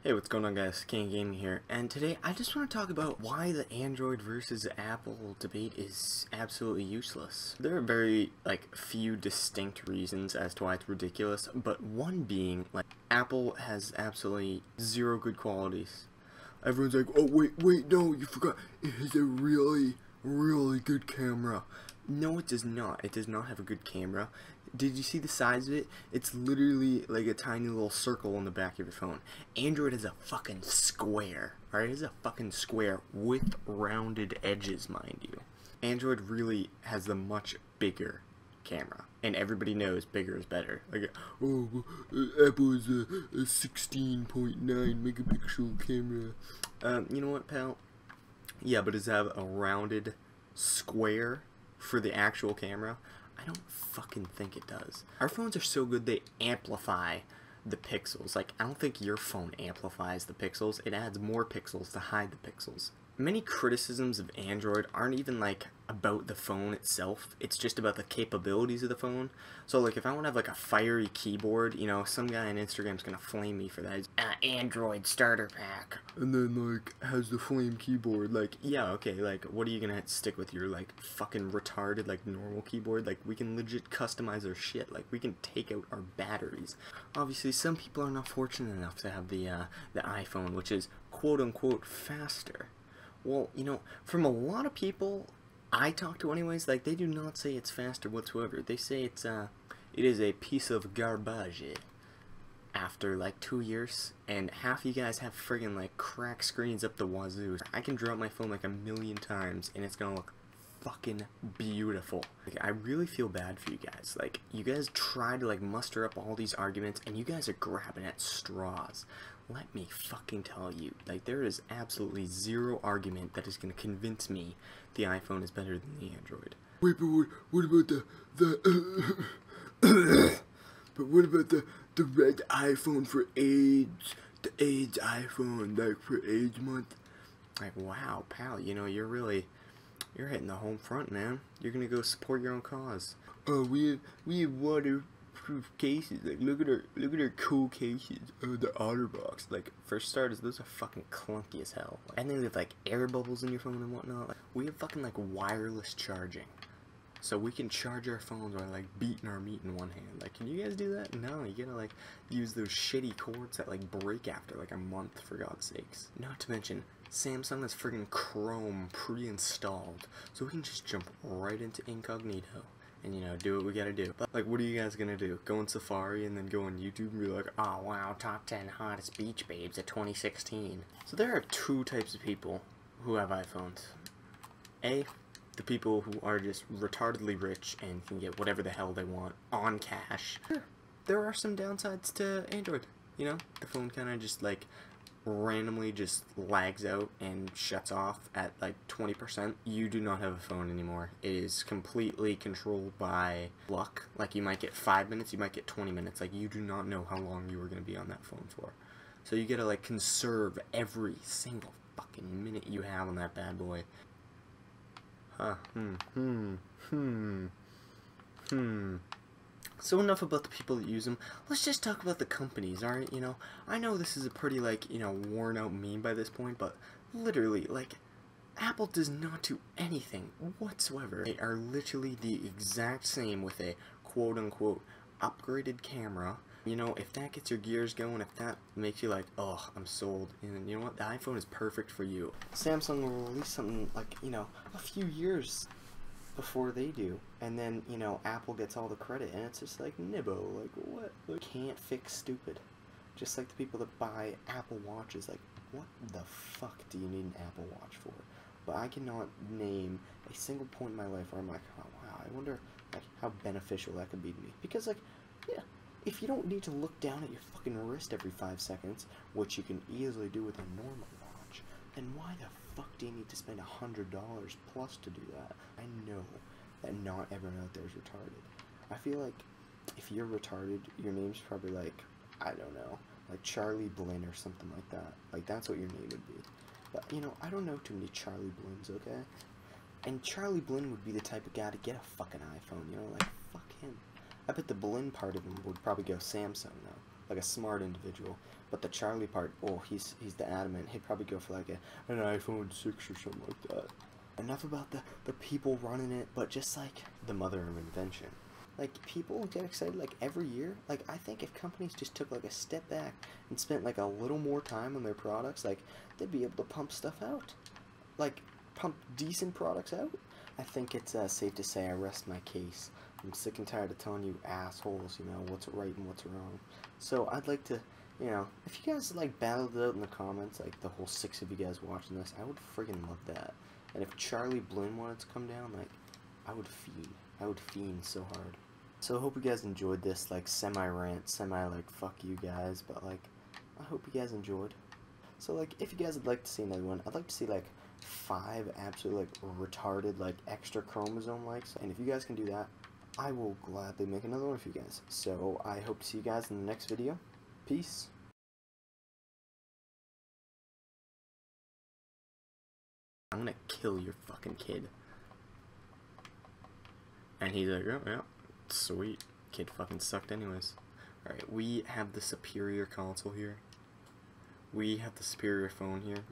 Hey, what's going on, guys? King Gaming here, and today I just want to talk about why the Android versus Apple debate is absolutely useless. There are very, few distinct reasons as to why it's ridiculous, but one being, Apple has absolutely zero good qualities. Everyone's like, oh, wait, no, you forgot, it has a really good camera. No, it does not. It does not have a good camera. Did you see the size of it? It's literally like a tiny little circle on the back of your phone. Android is a fucking square. Alright, it's a fucking square with rounded edges, mind you. Android really has the much bigger camera. And everybody knows bigger is better. Like, oh, Apple is a 16.9 megapixel camera. You know what, pal? Yeah, but does it have a rounded square for the actual camera? I don't fucking think it does. Our phones are so good they amplify the pixels. Like, I don't think your phone amplifies the pixels. It adds more pixels to hide the pixels. Many criticisms of Android aren't even about the phone itself. It's just about the capabilities of the phone. So if I want to have a fiery keyboard, you know, some guy on Instagram's gonna flame me for that. He's, Android starter pack. And then has the flame keyboard. Yeah, okay, what are you gonna stick with your fucking retarded normal keyboard? We can legit customize our shit. We can take out our batteries. Obviously some people are not fortunate enough to have the iPhone, which is quote unquote faster. Well, you know, from a lot of people I talk to anyways, they do not say it's faster whatsoever. They say it is a piece of garbage after 2 years, and half you guys have friggin' cracked screens up the wazoo. I can drop my phone a million times and it's gonna look fucking beautiful. I really feel bad for you guys. You guys try to muster up all these arguments and you guys are grabbing at straws. Let me fucking tell you, there is absolutely zero argument that is going to convince me the iPhone is better than the Android. Wait, but what about but what about the red iPhone for AIDS? The AIDS iPhone, for AIDS month? Wow, pal, you know, you're hitting the home front, man. You're going to go support your own cause. We have waterproof cases. Look at our cool cases. The OtterBox. For starters, those are fucking clunky as hell. And then with air bubbles in your phone and whatnot. We have fucking wireless charging, so we can charge our phones while beating our meat in one hand. Can you guys do that? No, you gotta use those shitty cords that break after a month, for God's sakes. Not to mention, Samsung has friggin' Chrome pre-installed, so we can just jump right into incognito and, you know, do what we gotta do. But, what are you guys gonna do? Go on Safari and then go on YouTube and be like, oh wow, top 10 hottest beach babes of 2016. So there are two types of people who have iPhones. A, the people who are just retardedly rich and can get whatever the hell they want on cash. Sure, there are some downsides to Android. You know, the phone kinda just randomly just lags out and shuts off at 20%. You do not have a phone anymore. It is completely controlled by luck. You might get 5 minutes, you might get 20 minutes. You do not know how long you are going to be on that phone for. So you gotta conserve every single fucking minute you have on that bad boy. So enough about the people that use them. Let's just talk about the companies, alright? You know, I know this is a pretty, worn out meme by this point, but literally, Apple does not do anything whatsoever. They are literally the exact same with a quote-unquote upgraded camera. You know, if that gets your gears going, if that makes you oh, I'm sold, and you know what, the iPhone is perfect for you. Samsung will release something you know, a few years before they do, and then, you know, Apple gets all the credit, and it's just nibbo, what? Can't fix stupid. Just like the people that buy Apple Watches, what the fuck do you need an Apple Watch for? But I cannot name a single point in my life where I'm oh wow, I wonder, how beneficial that could be to me. Because, yeah, if you don't need to look down at your fucking wrist every 5 seconds, which you can easily do with a normal watch, then why the fuck do you need to spend $100 plus to do that? I know that not everyone out there is retarded. I feel if you're retarded, your name's probably I don't know, Charlie Blinn or something like that. That's what your name would be. But, you know, I don't know too many Charlie Blinns, okay? And Charlie Blinn would be the type of guy to get a fucking iPhone, you know, fuck him. I bet the Blinn part of him would probably go Samsung, though. like a smart individual. But the Charlie part, oh, he's the adamant. He'd probably go for like an iPhone 6 or something like that. Enough about the people running it, but just like the mother of invention. Like, people get excited like every year. Like, I think if companies just took like a step back and spent like a little more time on their products, like, they'd be able to pump stuff out. Like, pump decent products out. I think it's safe to say I rest my case. I'm sick and tired of telling you assholes, you know, what's right and what's wrong. So I'd like to, you know, if you guys like battled it out in the comments, like the whole 6 of you guys watching this, I would friggin' love that. And if Charlie Bloom wanted to come down, like, I would fiend. I would fiend so hard. So I hope you guys enjoyed this, like, semi-rant, like, fuck you guys, but, like, I hope you guys enjoyed. So, like, if you guys would like to see another one, I'd like to see, like, 5 absolutely, like, retarded, like, extra chromosome likes, and if you guys can do that, I will gladly make another one for you guys. So, I hope to see you guys in the next video. Peace. I'm gonna kill your fucking kid. And he's like, oh, yeah, sweet. Kid fucking sucked anyways. Alright, we have the superior console here. We have the superior phone here.